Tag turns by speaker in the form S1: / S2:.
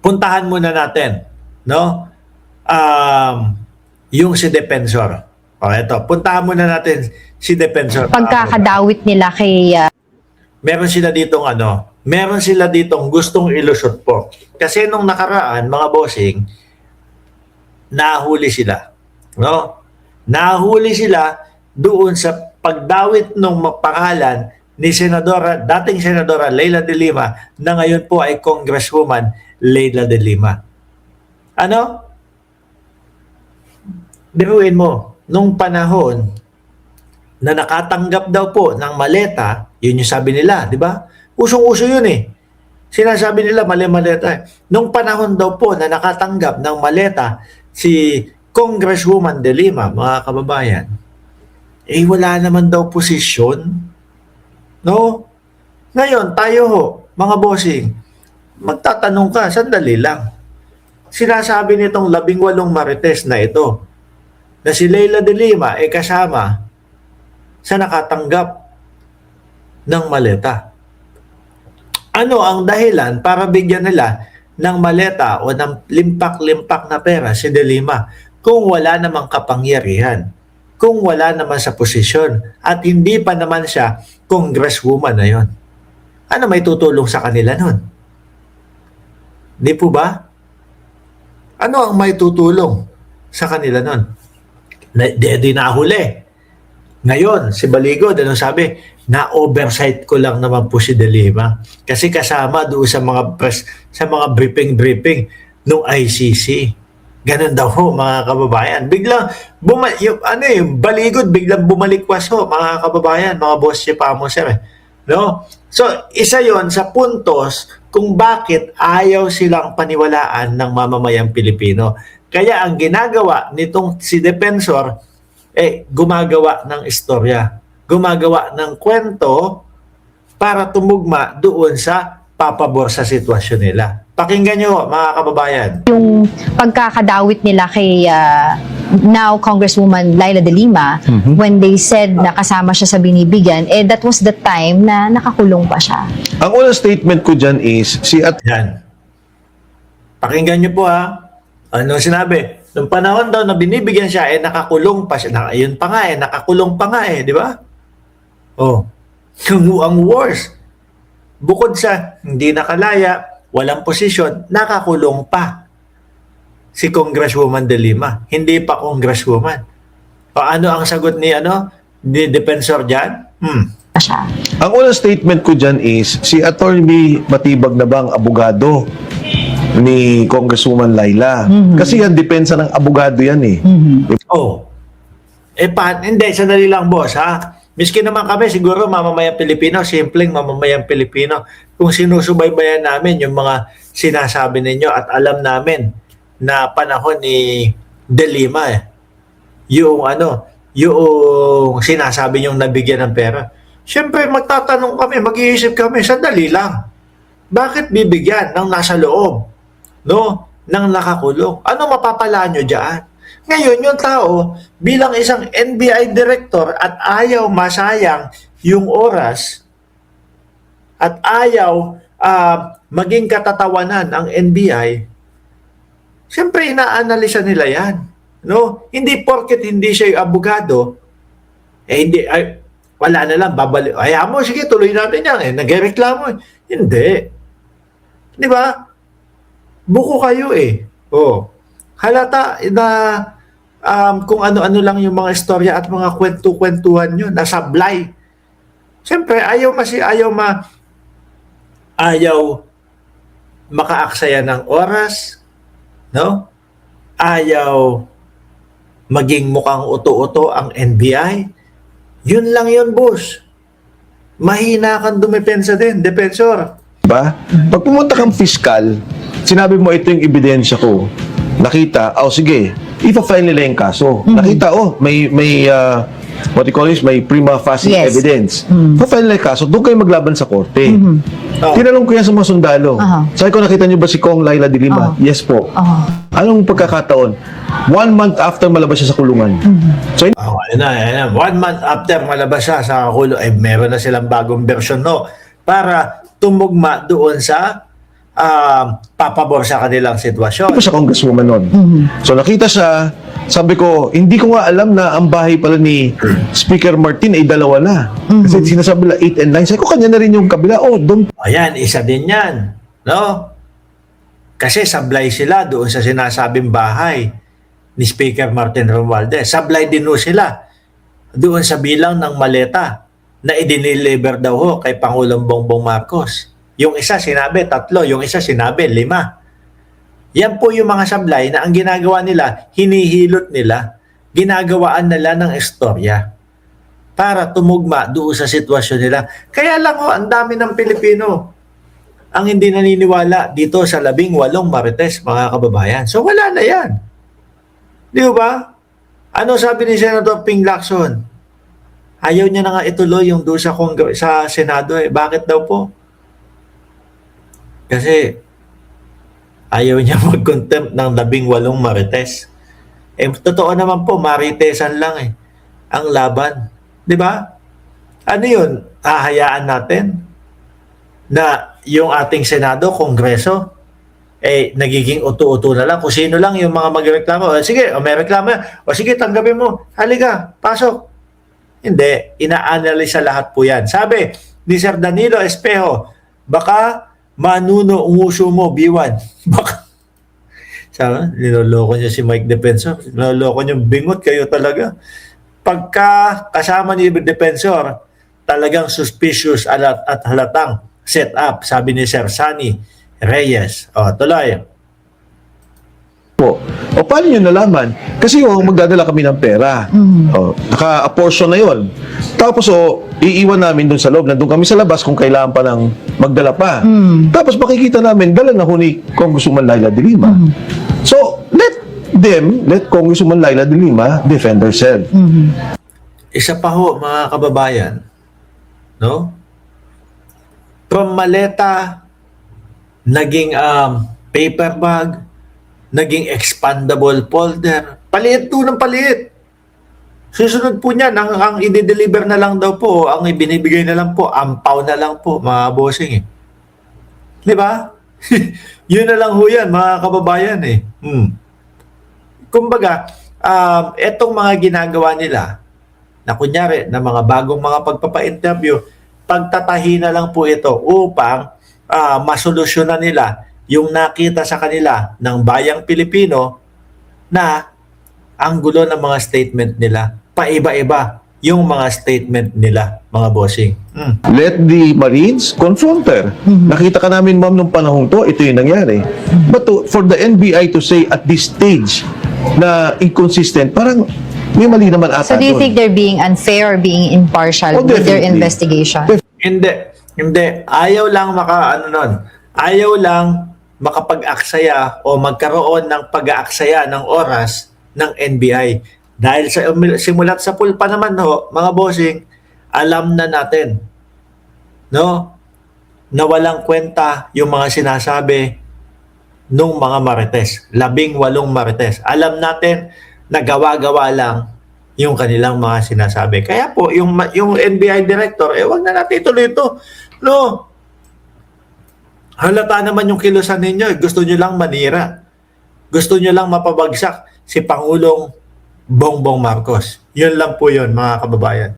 S1: puntahan muna natin, no? Yung si Defensor. O, eto, puntahan muna natin si Defensor.
S2: Pagkakadawit nila kay
S1: Meron sila ditong meron sila ditong gustong ilusot po. Kasi nung nakaraan, mga bossing, nahuli sila. No? Nahuli sila doon sa pagdawit ng pangalan ni dating Senadora Leila de Lima na ngayon po ay Congresswoman Leila de Lima. Ano? Biruin mo, nung panahon na nakatanggap daw po ng maleta, yun yung sabi nila, di ba? Usong-uso yun eh. Sinasabi nila mali-maleta. Nung panahon daw po na nakatanggap ng maleta si Congresswoman de Lima, mga kababayan, wala naman daw posisyon. No? Ngayon, tayo ho, mga bossing, magtatanong ka, sandali lang. Sinasabi nitong 18 marites na ito, na si Leila de Lima ay kasama sa nakatanggap ng maleta. Ano ang dahilan para bigyan nila ng maleta o ng limpak-limpak na pera si de Lima kung wala namang kapangyarihan, kung wala naman sa posisyon at hindi pa naman siya congresswoman na yon? Ano may tutulong sa kanila nun? Di po ba? Ano ang may tutulong sa kanila nun? Di nahuli. Ngayon, si Baligod, ano sabi? Na-oversight ko lang naman po si de Lima. Kasi kasama doon sa mga briefing ng ICC. Ganun daw ho, mga kababayan. Biglang, yung Baligod, biglang bumalikwas ho, mga kababayan, mga boss si Pamo, sir. No? So, isa yon sa puntos kung bakit ayaw silang paniwalaan ng mamamayang Pilipino. Kaya ang ginagawa nitong si Defensor, gumagawa ng istorya, gumagawa ng kwento para tumugma doon sa papabor sa sitwasyon nila. Pakinggan nyo, mga kababayan.
S2: yung pagkakadawit nila kay now Congresswoman Leila de Lima, when they said na kasama siya sa binibigyan, that was the time na nakakulong pa siya.
S3: Ang unang statement ko dyan is,
S1: Yan. Pakinggan nyo po ha. Ano sinabi? Nung panahon daw na binibigyan siya, nakakulong pa siya. Ayun pa nga nakakulong pa nga di ba? Oh. Ang worst. Bukod sa hindi nakalaya, walang posisyon, nakakulong pa si Congresswoman de Lima. Hindi pa Congresswoman. Paano ang sagot ni Defensor diyan?
S2: Siya.
S3: ang unang statement ko dyan is, si Attorney Matibag na bang abogado ni Congresswoman Laila? Kasi yan, depensa ng abogado yan eh.
S1: Oh. Hindi, sandali lang boss ha. Miski naman kami, siguro mamamayang Pilipino, simpleng mamamayang Pilipino, kung sinusubaybayan namin yung mga sinasabi ninyo at alam namin na panahon ni de Lima yung sinasabi nyong nabigyan ng pera. Siyempre, magtatanong kami, mag-iisip kami, sandali lang. Bakit bibigyan ng nasa loob? No? Ng nakakulong? Ano mapapala nyo dyan? Ngayon, yung tao, bilang isang NBI director at ayaw masayang yung oras at ayaw maging katatawanan ang NBI, siyempre, inaanalisa nila yan. No? Hindi porket hindi siya yung abogado, wala na lang, babalik. Ayaw mo, sige, tuloy natin yan. Nagreklamo. Hindi. Di ba? Buko kayo Oh. Halata na kung ano-ano lang yung mga istorya at mga kwento-kwentuhan nyo, nasablay. Siyempre, ayaw makaaksaya ng oras, no? Ayaw maging mukhang uto-uto ang NBI. Yun lang yun, boss. Mahina kang dumepensa din, Defensor.
S3: Diba? Pag pumunta kang fiscal, sinabi mo ito yung ebidensya ko. Nakita, sige, ipa-file nila yung kaso. Nakita, may what you call this, may prima facie evidence. Pa-file nila yung kaso, doon kayo maglaban sa korte. Tinanong ko yan sa mga sundalo. Sabi ko, nakita niyo ba si Kong Laila de Lima? Yes po. Anong pagkakataon? 1 month after malabas siya sa kulungan. So,
S1: ayun na. 1 month after malabas siya sa kulungan, meron na silang bagong version, no? Para tumugma doon sa papabor sa kanilang sitwasyon.
S3: Ano siya congresswoman nun? So nakita siya, sabi ko, hindi ko nga alam na ang bahay pala ni Speaker Martin ay dalawa na. Kasi sinasabi nila 8 and 9. Sabi ko, kanya na rin yung kabila. Oh, doon.
S1: Ayan, isa din yan. No? Kasi sablay sila doon sa sinasabing bahay ni Speaker Martin Romualdez. Sablay din ho sila doon sa bilang ng maleta na idiniliver daw ho kay Pangulong Bongbong Marcos. Yung isa sinabi 3, yung isa sinabi 5. Yan po yung mga sablay na ang ginagawa nila, hinihilot nila, ginagawaan nila ng istorya para tumugma doon sa sitwasyon nila. Kaya lang ho, ang dami ng Pilipino ang hindi naniniwala dito sa 18 Marites, mga kababayan. So wala na yan. Di ba? Ano sabi ni Senator Ping Lacson? Ayaw niya na nga ituloy yung doon sa Senado. Bakit daw po? Kasi ayaw niya mag-contempt ng 18 Marites. Totoo naman po, Maritesan lang ang laban. Di ba? Ano yun? Hahayaan natin na yung ating Senado, Kongreso, nagiging uto-uto na lang. Kung sino lang yung mga magreklamo. Sige, may reklamo yan. Sige, tanggapin mo. Halika, pasok. Hindi, ina-analyze lahat po yan. Sabi ni Sir Danilo Espejo, baka manuno unguso mo, B1. Baka. Sabi, niloloko niya si Mike Defensor. Niloloko niyo, bingot kayo talaga. Pagka kasama ni Defensor, talagang suspicious at halatang set up, sabi ni Sir Sunny Reyes. Tuloy.
S3: Po. O paano nyo nalaman? Kasi magdadala kami ng pera. Naka-apportion na yon. Tapos iiwan namin dun sa loob. Nandun kami sa labas kung kailangan pa ng magdala pa. Tapos makikita namin, dala na ho ni Congresswoman Laila de Lima. So, let Congresswoman Laila de Lima defend herself.
S1: Isa pa ho, mga kababayan, no? From maleta, naging paper bag, naging expandable folder. Paliit po ng paliit. Susunod po niyan, ang i-deliver na lang daw po, ang ibinibigay na lang po, ampaw na lang po, mga bossing. Di ba? Yun na lang ho yan, mga kababayan Kumbaga, etong mga ginagawa nila, na kunyari, na mga bagong mga pagpapa-interview, pagtatahi na lang po ito upang masolusyonan nila yung nakita sa kanila ng bayang Pilipino na ang gulo ng mga statement nila. Paiba-iba yung mga statement nila, mga bossing.
S3: Let the Marines confront her. Nakita ka namin, ma'am, nung panahon to, ito yung nangyari. But for the NBI to say at this stage na inconsistent, parang may mali naman ata
S2: So do you
S3: doon.
S2: think they're being unfair or being impartial with their
S3: Definitely.
S2: investigation?
S1: Hindi. Ayaw lang Ayaw lang makapag-aksaya o magkaroon ng pag-aaksaya ng oras ng NBI. Dahil simulat sa pulpa naman mga bossing, alam na natin, no? Na walang kwenta yung mga sinasabi nung mga Marites, 18 Marites. Alam natin na gawa-gawa lang yung kanilang mga sinasabi. Kaya po, yung NBI director, wag na natin ituloy ito. No? Halata naman yung kilusan ninyo. Gusto nyo lang manira. Gusto nyo lang mapabagsak si Pangulong Bongbong Marcos. Yun lang po yun, mga kababayan.